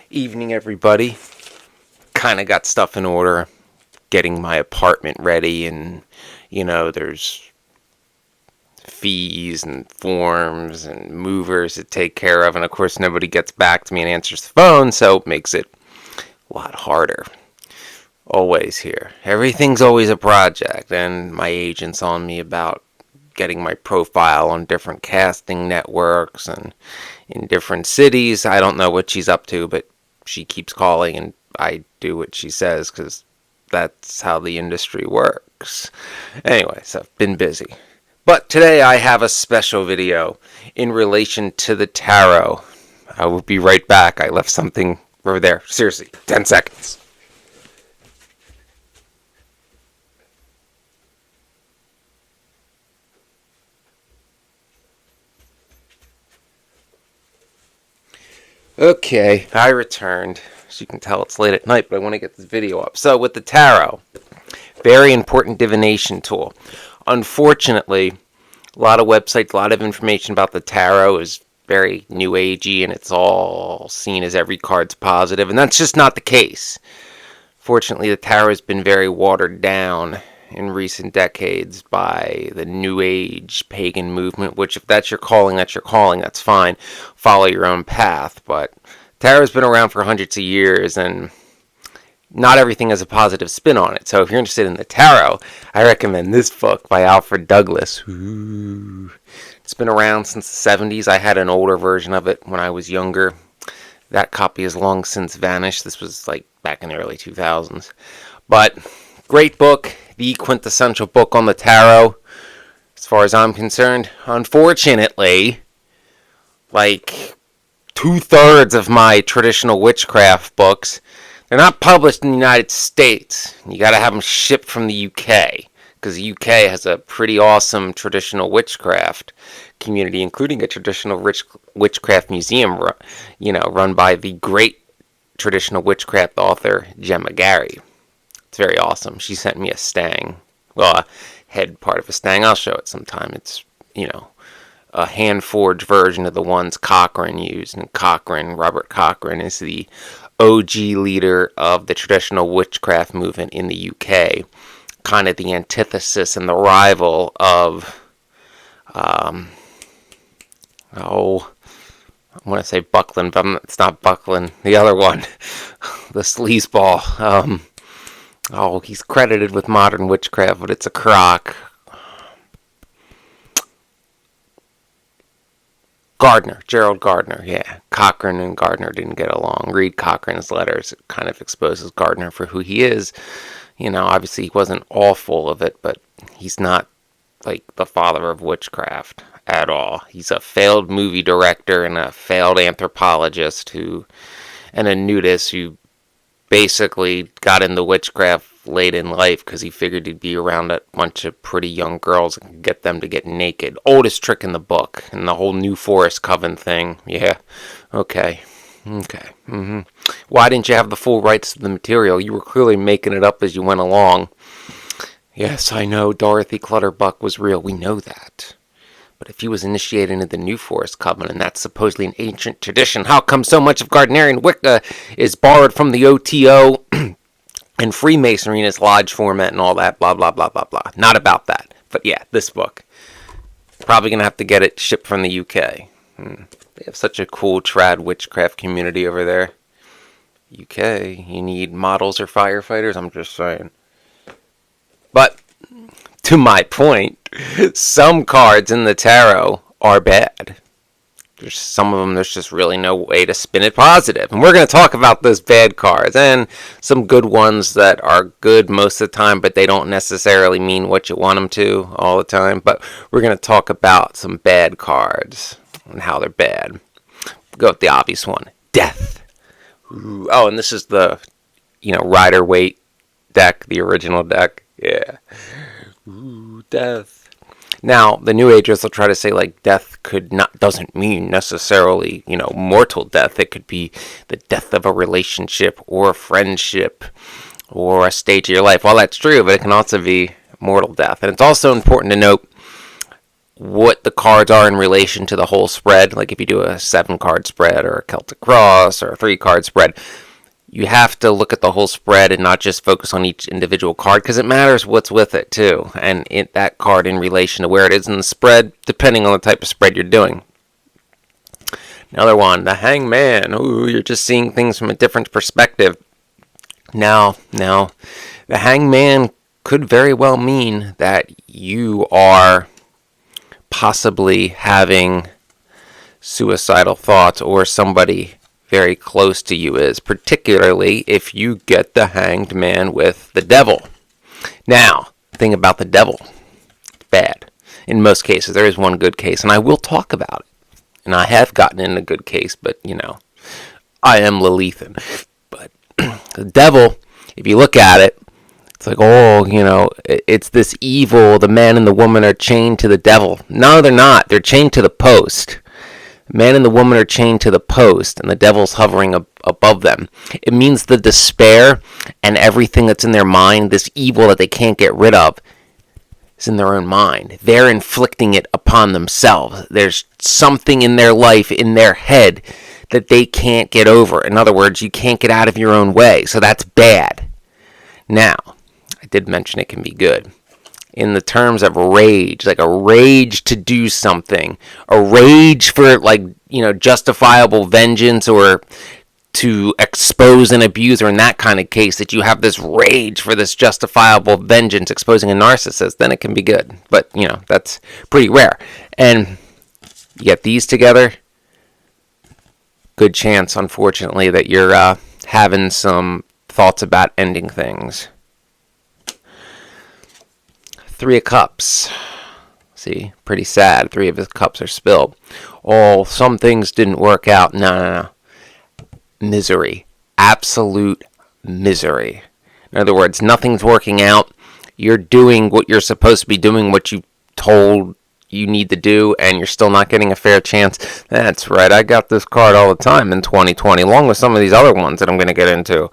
Evening, everybody. Kind of got stuff in order, getting my apartment ready, and there's fees and forms and movers to take care of, and of course, nobody gets back to me and answers the phone, so it makes it a lot harder. Always here. Everything's always a project, and my agent's on me about getting my profile on different casting networks and in different cities. I don't know what she's up to, but she keeps calling and I do what she says because that's how the industry works. Anyway, so I've been busy. But today I have a special video in relation to the taro. I will be right back. I left something over there. Seriously, 10 seconds. Okay, I returned. As you can tell, it's late at night, but I want to get this video up. So, with the taro, very important divination tool. Unfortunately, a lot of websites, a lot of information about the taro is very new agey, and it's all seen as every card's positive, and that's just not the case. Fortunately, the tarot has been very watered down in recent decades by the New Age pagan movement, which if that's your calling, that's fine. Follow your own path. But tarot's been around for hundreds of years, and not everything has a positive spin on it. So if you're interested in the tarot, I recommend this book by Alfred Douglas. Ooh. It's been around since the 70s. I had an older version of it when I was younger. That copy has long since vanished. This was like back in the early 2000s. But great book, the quintessential book on the tarot, as far as I'm concerned. Unfortunately, like 2/3 of my traditional witchcraft books, they're not published in the United States. You gotta have them shipped from the UK, because the UK has a pretty awesome traditional witchcraft community, including a traditional witchcraft museum, run by the great traditional witchcraft author Gemma Gary. It's very awesome. She sent me a stang. Well, a head part of a stang. I'll show it sometime. It's, a hand-forged version of the ones Cochrane used. And Robert Cochrane, is the OG leader of the traditional witchcraft movement in the UK. Kind of the antithesis and the rival of, I want to say Buckland, but it's not Buckland. The other one, the sleazeball. He's credited with modern witchcraft, but it's a crock. Gerald Gardner, yeah. Cochrane and Gardner didn't get along. Read Cochrane's letters. It kind of exposes Gardner for who he is. Obviously he wasn't all full of it, but he's not like the father of witchcraft at all. He's a failed movie director and a failed anthropologist and a nudist who basically got into witchcraft late in life because he figured he'd be around a bunch of pretty young girls and get them to get naked. Oldest trick in the book. And the whole New Forest Coven thing. Yeah. Okay. Why didn't you have the full rights to the material? You were clearly making it up as you went along. Yes, I know Dorothy Clutterbuck was real. We know that. But if he was initiated into the New Forest Coven, and that's supposedly an ancient tradition, how come so much of Gardnerian Wicca is borrowed from the OTO and Freemasonry in its lodge format and all that, blah, blah, blah, blah, blah. Not about that. But yeah, this book. Probably going to have to get it shipped from the UK. They have such a cool trad witchcraft community over there. UK, you need models or firefighters? I'm just saying. But to my point, some cards in the tarot are bad. Some of them, there's just really no way to spin it positive. And we're going to talk about those bad cards and some good ones that are good most of the time, but they don't necessarily mean what you want them to all the time. But we're going to talk about some bad cards and how they're bad. Go with the obvious one. Death. Ooh. Oh, and this is the, Rider-Waite deck, the original deck. Yeah. Ooh, death. Now, the New Agers will try to say, death doesn't mean necessarily, mortal death. It could be the death of a relationship or a friendship or a stage of your life. Well, that's true, but it can also be mortal death. And it's also important to note what the cards are in relation to the whole spread. Like if you do a 7-card spread or a Celtic Cross or a 3-card spread, you have to look at the whole spread and not just focus on each individual card, because it matters what's with it too, and that card in relation to where it is in the spread, depending on the type of spread you're doing. Another one, the Hangman. Ooh, you're just seeing things from a different perspective. Now, the Hangman could very well mean that you are possibly having suicidal thoughts, or somebody very close to you is, particularly if you get the Hanged Man with the Devil. Now, the thing about the Devil, bad. In most cases, there is one good case, and I will talk about it. And I have gotten in a good case, but, I am Lilithan. But the Devil, if you look at it, it's like, it's this evil. The man and the woman are chained to the devil. No, they're not. They're chained to the post. The man and the woman are chained to the post, and the devil's hovering above them. It means the despair and everything that's in their mind, this evil that they can't get rid of, is in their own mind. They're inflicting it upon themselves. There's something in their life, in their head, that they can't get over. In other words, you can't get out of your own way. So that's bad. Now, I did mention it can be good. In the terms of rage, like a rage to do something, a rage for justifiable vengeance, or to expose an abuser, in that kind of case, that you have this rage for this justifiable vengeance exposing a narcissist, then it can be good. But, that's pretty rare. And you get these together, good chance, unfortunately, that you're having some thoughts about ending things. 3 of Cups. See, pretty sad. 3 of his cups are spilled. Oh, some things didn't work out. No. Misery. Absolute misery. In other words, nothing's working out. You're doing what you're supposed to be doing, what you told you need to do, and you're still not getting a fair chance. That's right. I got this card all the time in 2020, along with some of these other ones that I'm going to get into.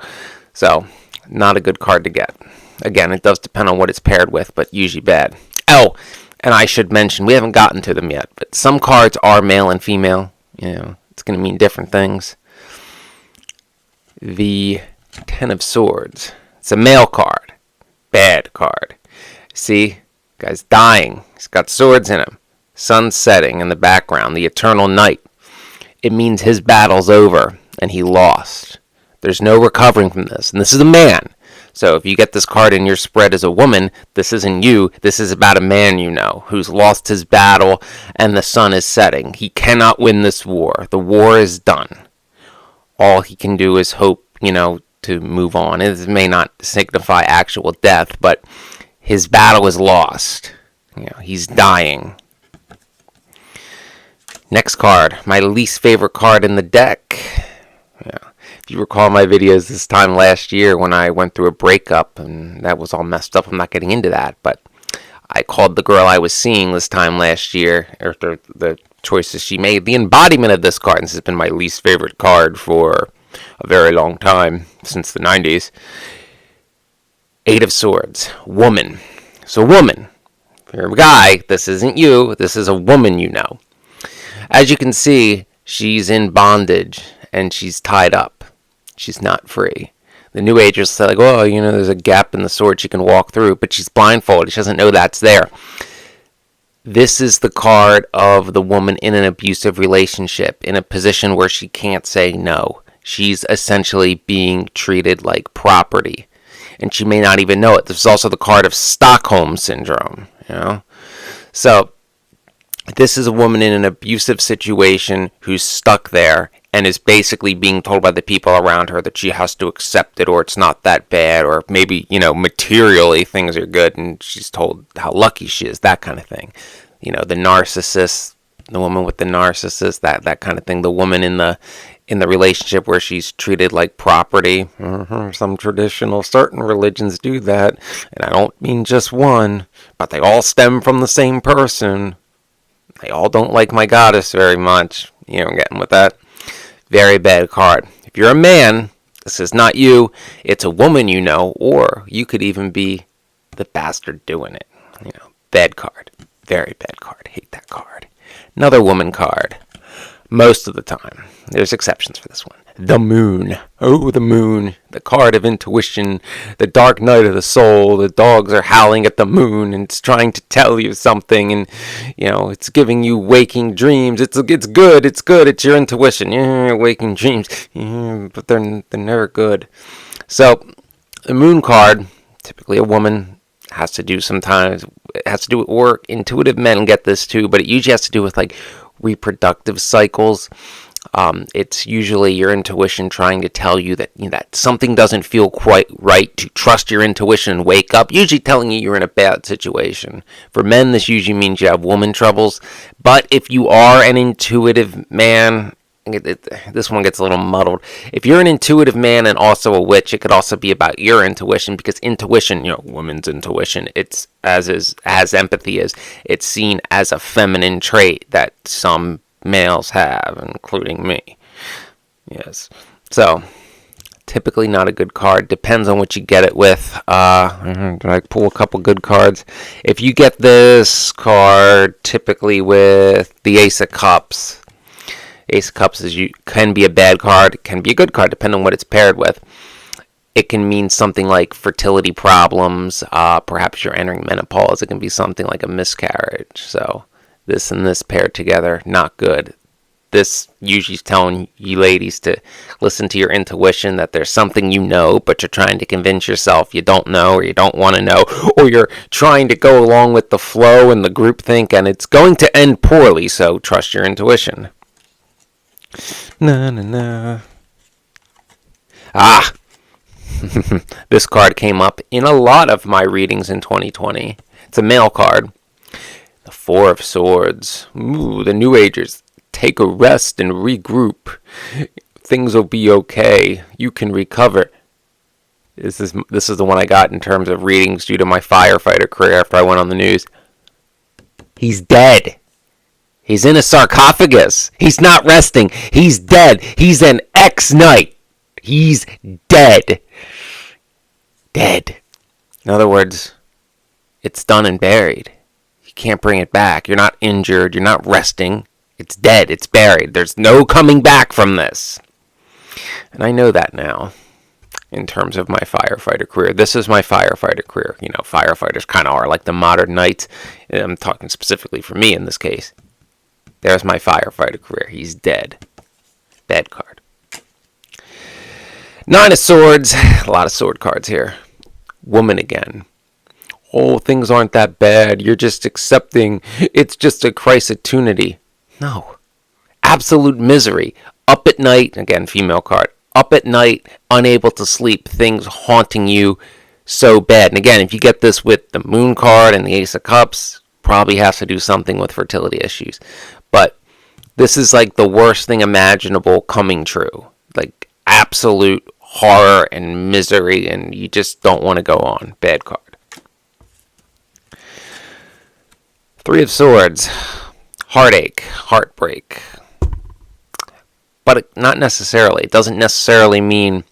So, not a good card to get. Again, it does depend on what it's paired with, but usually bad. Oh, and I should mention, we haven't gotten to them yet, but some cards are male and female. It's going to mean different things. The 10 of Swords. It's a male card. Bad card. See, guy's dying. He's got swords in him. Sun's setting in the background. The eternal night. It means his battle's over, and he lost. There's no recovering from this. And this is a man. So if you get this card in your spread as a woman, this isn't you. This is about a man who's lost his battle, and the sun is setting. He cannot win this war. The war is done. All he can do is hope, to move on. It may not signify actual death, but his battle is lost. He's dying. Next card, my least favorite card in the deck. If you recall my videos this time last year when I went through a breakup and that was all messed up, I'm not getting into that, but I called the girl I was seeing this time last year, after the choices she made, the embodiment of this card. And this has been my least favorite card for a very long time, since the 90s. 8 of Swords. Woman. So woman. If you're a guy, this isn't you. This is a woman As you can see, she's in bondage and she's tied up. She's not free. The New Agers say, there's a gap in the sword she can walk through, but she's blindfolded. She doesn't know that's there. This is the card of the woman in an abusive relationship, in a position where she can't say no. She's essentially being treated like property, and she may not even know it. This is also the card of Stockholm Syndrome, So, this is a woman in an abusive situation who's stuck there and is basically being told by the people around her that she has to accept it, or it's not that bad, or maybe, materially things are good and she's told how lucky she is, that kind of thing. The narcissist, the woman with the narcissist, that kind of thing. The woman in the relationship where she's treated like property. Some certain religions do that, and I don't mean just one, but they all stem from the same person. They all don't like my goddess very much. I'm getting with that. Very bad card. If you're a man, this is not you. It's a woman or you could even be the bastard doing it. Bad card. Very bad card. Hate that card. Another woman card. Most of the time. There's exceptions for this one. The Moon. Oh, the Moon. The card of intuition. The dark night of the soul. The dogs are howling at the moon and it's trying to tell you something. And, it's giving you waking dreams. It's good. It's good. It's your intuition. Yeah, waking dreams. Yeah, but they're never good. So, the Moon card, typically a woman, has to do with work. Intuitive men get this too, but it usually has to do with like reproductive cycles. It's usually your intuition trying to tell you that that something doesn't feel quite right, to trust your intuition and wake up, usually telling you you're in a bad situation. For men, this usually means you have woman troubles, but if you are an intuitive man, this one gets a little muddled. If you're an intuitive man and also a witch, it could also be about your intuition, because intuition, woman's intuition, it's as empathy is, it's seen as a feminine trait that some males have, including me. Yes. So, typically not a good card. Depends on what you get it with. I pull a couple good cards. If you get this card, typically with the Ace of Cups. Ace of Cups can be a bad card, can be a good card, depending on what it's paired with. It can mean something like fertility problems. Perhaps you're entering menopause. It can be something like a miscarriage. So, this and this paired together, not good. This usually is telling you ladies to listen to your intuition, that there's something but you're trying to convince yourself you don't know, or you don't want to know, or you're trying to go along with the flow and the groupthink, and it's going to end poorly, so trust your intuition. Na na na. This card came up in a lot of my readings in 2020. It's a male card. The Four of Swords. Ooh, the New Agers. Take a rest and regroup. Things will be okay. You can recover. This is the one I got in terms of readings due to my firefighter career after I went on the news. He's dead. He's in a sarcophagus. He's not resting. He's dead. He's an ex-knight. He's dead. Dead. In other words, it's done and buried. Can't bring it back. You're not injured. You're not resting. It's dead. It's buried. There's no coming back from this. And I know that now in terms of my firefighter career. This is my firefighter career. Firefighters kind of are like the modern knights. I'm talking specifically for me in this case. There's my firefighter career. He's dead. Bad card. Nine of Swords. A lot of sword cards here. Woman again. Oh, things aren't that bad. You're just accepting. It's just a crisis-tunity. No. Absolute misery. Up at night. Again, female card. Up at night, unable to sleep. Things haunting you so bad. And again, if you get this with the Moon card and the Ace of Cups, probably has to do something with fertility issues. But this is like the worst thing imaginable coming true. Like absolute horror and misery, and you just don't want to go on. Bad card. Three of Swords, heartache, heartbreak, but not necessarily. It doesn't necessarily mean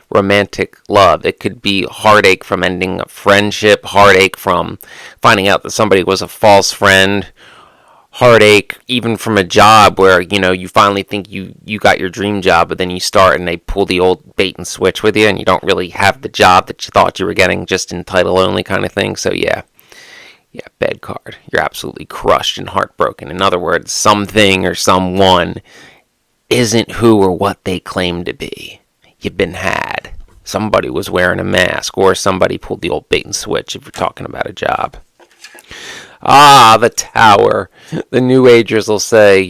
romantic love. It could be heartache from ending a friendship, heartache from finding out that somebody was a false friend, heartache even from a job where, you finally think you got your dream job, but then you start and they pull the old bait and switch with you and you don't really have the job that you thought you were getting, just in title only kind of thing. So yeah, bad card. You're absolutely crushed and heartbroken. In other words, something or someone isn't who or what they claim to be. You've been had. Somebody was wearing a mask, or somebody pulled the old bait and switch if you're talking about a job. The Tower. The New Agers will say,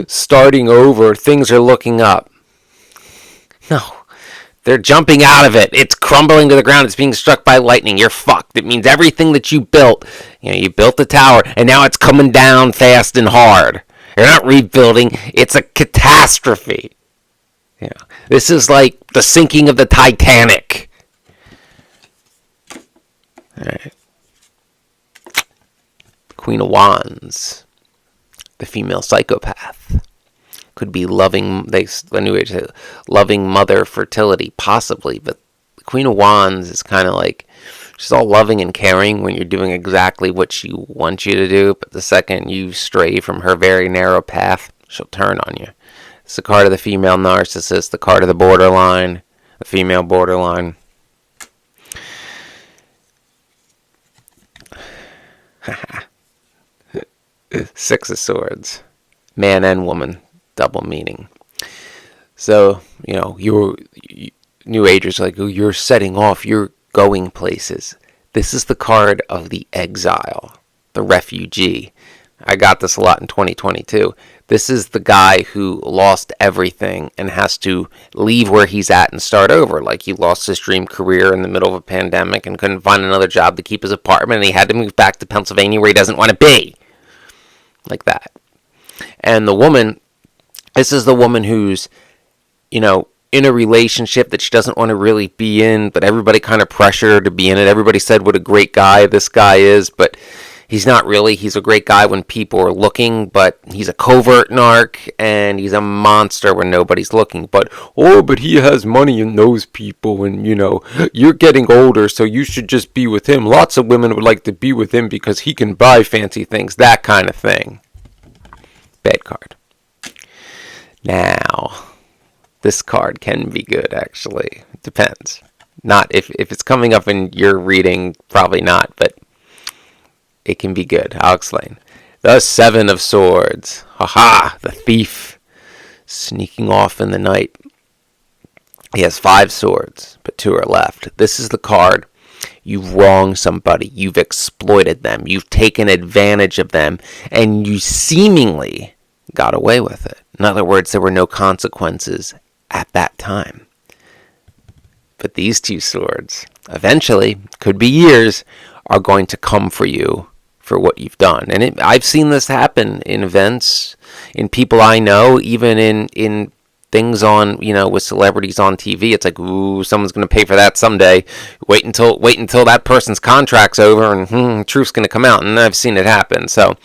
starting over, things are looking up. No. They're jumping out of it. It's crumbling to the ground. It's being struck by lightning. You're fucked. It means everything that you built, you built the tower, and now it's coming down fast and hard. You're not rebuilding. It's a catastrophe. This is like the sinking of the Titanic. All right. Queen of Wands. The female psychopath. Could be loving, the New Age, loving mother fertility, possibly, but the Queen of Wands is kind of like She's all loving and caring when you're doing exactly what she wants you to do, but the second you stray from her very narrow path, she'll turn on you. It's the card of the female narcissist, the card of the borderline, the female borderline. Six of Swords. Man and woman, double meaning. So, you're New Agers like, oh, you're setting off, you're going places. This is the card of the exile, the refugee. I got this a lot in 2022. This is the guy who lost everything and has to leave where he's at and start over. Like, he lost his dream career in the middle of a pandemic and couldn't find another job to keep his apartment, and he had to move back to Pennsylvania where he doesn't want to be. Like that. And the woman, this is the woman who's, in a relationship that she doesn't want to really be in, but everybody kind of pressured her to be in it. Everybody said what a great guy this guy is, but he's not really. He's a great guy when people are looking, but he's a covert narc, and he's a monster when nobody's looking. But he has money and knows people, and, you're getting older, so you should just be with him. Lots of women would like to be with him because he can buy fancy things, that kind of thing. Bad card. Now, this card can be good, actually. It depends. Not if it's coming up in your reading, probably not, but it can be good. I'll explain. The Seven of Swords. Haha, the thief. Sneaking off in the night. He has 5 swords, but 2 are left. This is the card. You've wronged somebody. You've exploited them. You've taken advantage of them. And you seemingly got away with it. In other words, there were no consequences at that time. But these 2 swords, eventually, could be years, are going to come for you for what you've done. And I've seen this happen in events, in people I know, even in things on, with celebrities on TV. It's like, ooh, someone's going to pay for that someday. Wait until that person's contract's over and truth's going to come out. And I've seen it happen. So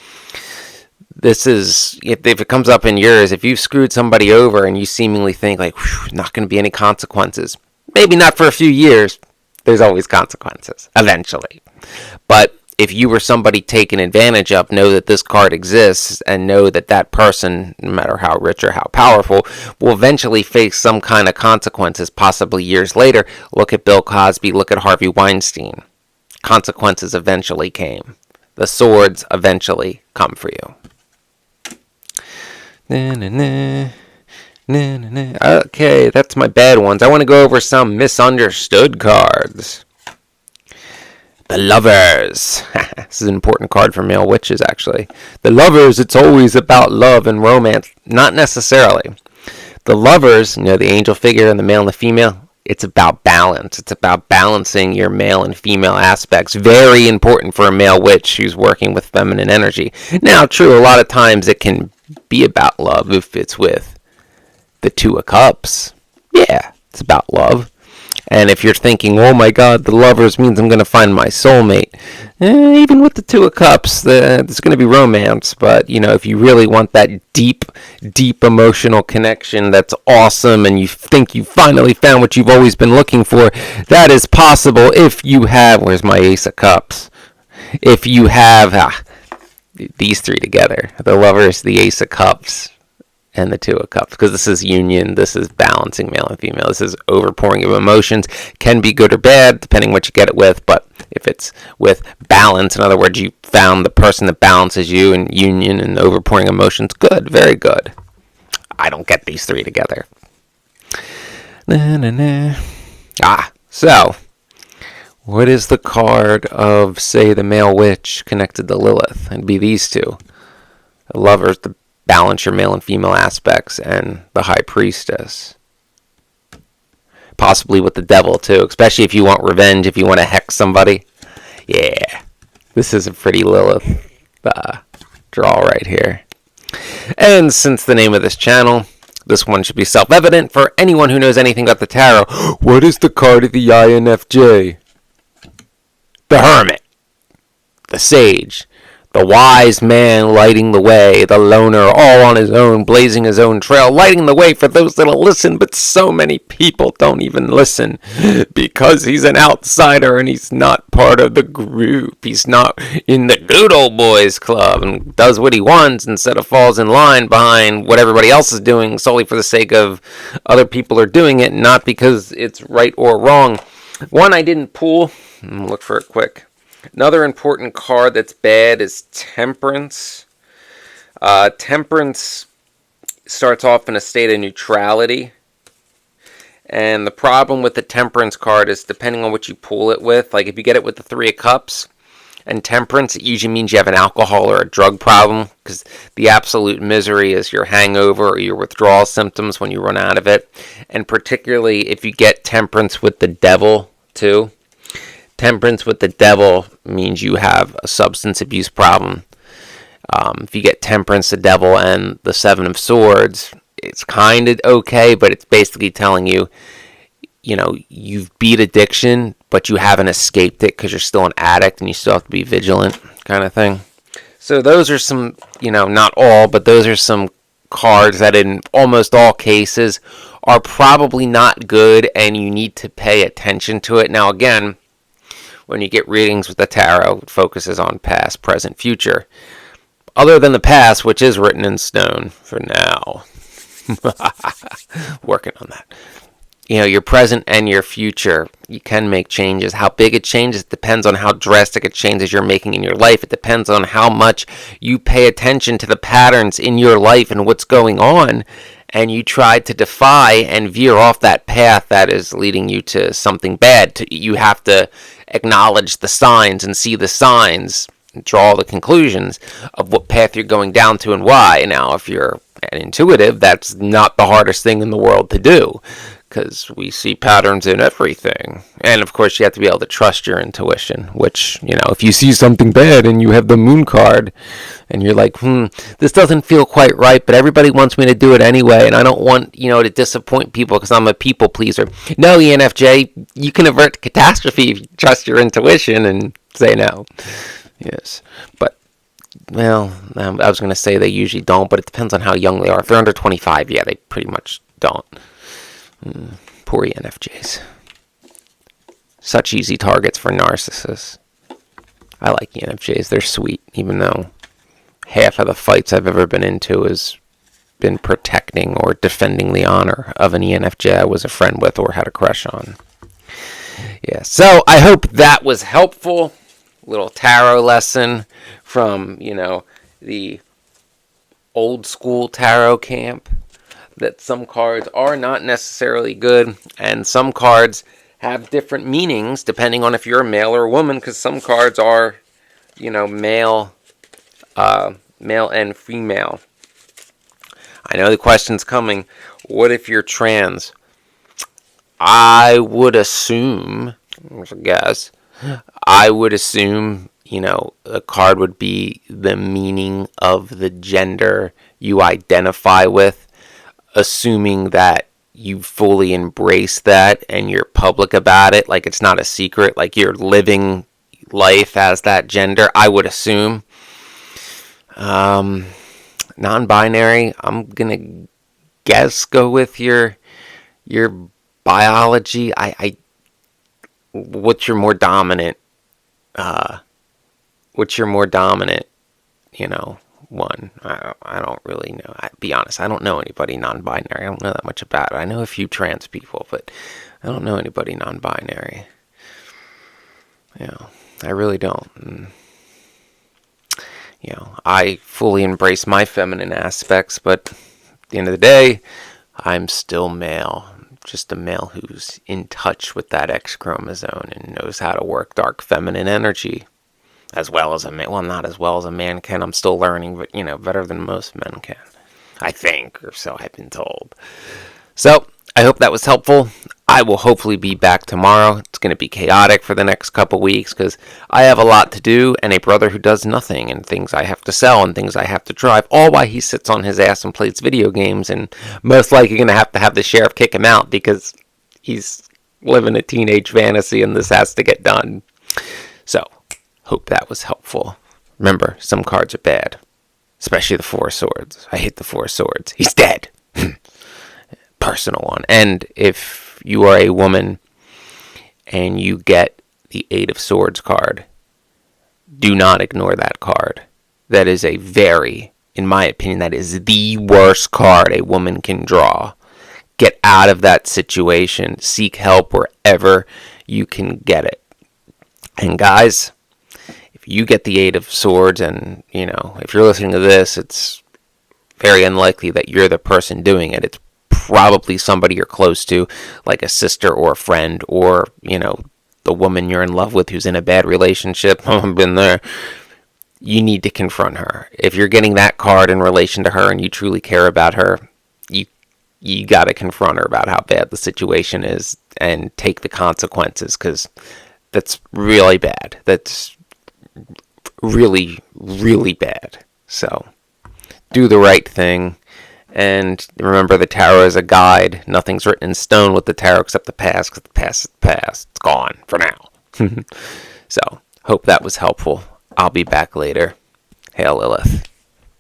this is, if it comes up in yours, if you've screwed somebody over and you seemingly think like, not going to be any consequences, maybe not for a few years, there's always consequences, eventually. But if you were somebody taken advantage of, know that this card exists and know that that person, no matter how rich or how powerful, will eventually face some kind of consequences, possibly years later. Look at Bill Cosby, look at Harvey Weinstein. Consequences eventually came. The swords eventually come for you. Okay, that's my bad ones. I want to go over some misunderstood cards. The Lovers. This is an important card for male witches, actually. The Lovers, it's always about love and romance. Not necessarily. The Lovers, the angel figure and the male and the female, it's about balance. It's about balancing your male and female aspects. Very important for a male witch who's working with feminine energy. Now, true, a lot of times it can be about love if it's with the 2 of Cups. Yeah, it's about love. And if you're thinking, oh my God, the Lovers means I'm going to find my soulmate. Even with the 2 of Cups, there's going to be romance. But, if you really want that deep, deep emotional connection that's awesome and you think you finally found what you've always been looking for, that is possible if you have, where's my Ace of Cups? If you have these 3 together, the Lovers, the Ace of Cups, and the 2 of Cups, because this is union, this is balancing male and female, this is overpouring of emotions, can be good or bad, depending what you get it with, but if it's with balance, in other words, you found the person that balances you, and union and overpouring emotions, good, very good. I don't get these 3 together. So, what is the card of, say, the male witch connected to Lilith? It'd be these 2. The Lovers, the balance your male and female aspects, and the High Priestess. Possibly with the Devil, too, especially if you want revenge, if you want to hex somebody. Yeah, this is a pretty Lilith draw right here. And since the name of this channel, this one should be self-evident for anyone who knows anything about the tarot. What is the card of the INFJ? The Hermit, the Sage, The wise man lighting the way, the loner all on his own, blazing his own trail, lighting the way for those that'll listen, but so many people don't even listen because he's an outsider and he's not part of the group. He's not in the good old boys club and does what he wants instead of falls in line behind what everybody else is doing solely for the sake of other people are doing it, not because it's right or wrong. One I didn't pull, look for it quick. Another important card that's bad is Temperance. Temperance starts off in a state of neutrality. And the problem with the Temperance card is depending on what you pull it with. Like if you get it with the Three of Cups and Temperance, it usually means you have an alcohol or a drug problem. Because the absolute misery is your hangover or your withdrawal symptoms when you run out of it. And particularly if you get Temperance with the Devil too. Temperance with the Devil means you have a substance abuse problem. If you get Temperance, the Devil, and the Seven of Swords, it's kind of okay, but it's basically telling you, you've beat addiction, but you haven't escaped it because you're still an addict and you still have to be vigilant, kind of thing. So those are some, not all, but those are some cards that in almost all cases are probably not good and you need to pay attention to it. Now, again, when you get readings with the tarot, it focuses on past, present, future. Other than the past, which is written in stone for now. Working on that. Your present and your future, you can make changes. How big it changes depends on how drastic a changes you're making in your life. It depends on how much you pay attention to the patterns in your life and what's going on, and you try to defy and veer off that path that is leading you to something bad. You have to acknowledge the signs and see the signs and draw the conclusions of what path you're going down to and why. Now, if you're an intuitive, that's not the hardest thing in the world to do because we see patterns in everything. And of course, you have to be able to trust your intuition, which, if you see something bad and you have the moon card and you're like, this doesn't feel quite right, but everybody wants me to do it anyway, and I don't want, to disappoint people because I'm a people pleaser. No, ENFJ, you can avert catastrophe if you trust your intuition and say no. Yes, but, well, I was going to say they usually don't, but it depends on how young they are. If they're under 25, yeah, they pretty much don't. Poor ENFJs. Such easy targets for narcissists. I like ENFJs. They're sweet, even though half of the fights I've ever been into has been protecting or defending the honor of an ENFJ I was a friend with or had a crush on. Yeah, so I hope that was helpful. Little tarot lesson from, the old school tarot camp. That some cards are not necessarily good, and some cards have different meanings depending on if you're a male or a woman, because some cards are, male and female. I know the question's coming. What if you're trans? I would assume, I would assume, a card would be the meaning of the gender you identify with. Assuming that you fully embrace that and you're public about it, like it's not a secret, like you're living life as that gender, I would assume. Non-binary, I'm gonna go with your biology. What's your more dominant? One. I don't really know. Be honest, I don't know anybody non-binary. I don't know that much about it. I know a few trans people, but I don't know anybody non-binary. I really don't. And, I fully embrace my feminine aspects, but at the end of the day, I'm still male. Just a male who's in touch with that X chromosome and knows how to work dark feminine energy. As well as a man, well, not as well as a man can. I'm still learning, but, better than most men can. I think, or so I've been told. So, I hope that was helpful. I will hopefully be back tomorrow. It's going to be chaotic for the next couple weeks because I have a lot to do and a brother who does nothing and things I have to sell and things I have to drive, all while he sits on his ass and plays video games, and most likely going to have the sheriff kick him out because he's living a teenage fantasy and this has to get done. So, hope that was helpful. Remember, some cards are bad, especially the Four of Swords. I hate the Four of Swords. He's dead. Personal one. And if you are a woman and you get the Eight of Swords card, do not ignore that card. That is a very, in my opinion, that is the worst card a woman can draw. Get out of that situation. Seek help wherever you can get it. And guys, if you get the Eight of Swords, and, if you're listening to this, it's very unlikely that you're the person doing it. It's probably somebody you're close to, like a sister or a friend, or, the woman you're in love with who's in a bad relationship. I've been there. You need to confront her. If you're getting that card in relation to her and you truly care about her, you got to confront her about how bad the situation is and take the consequences, because that's really bad. That's really, really bad. So do the right thing. And remember, the tarot is a guide. Nothing's written in stone with the tarot except the past, because the past is the past. It's gone for now. So, hope that was helpful. I'll be back later. Hail Lilith.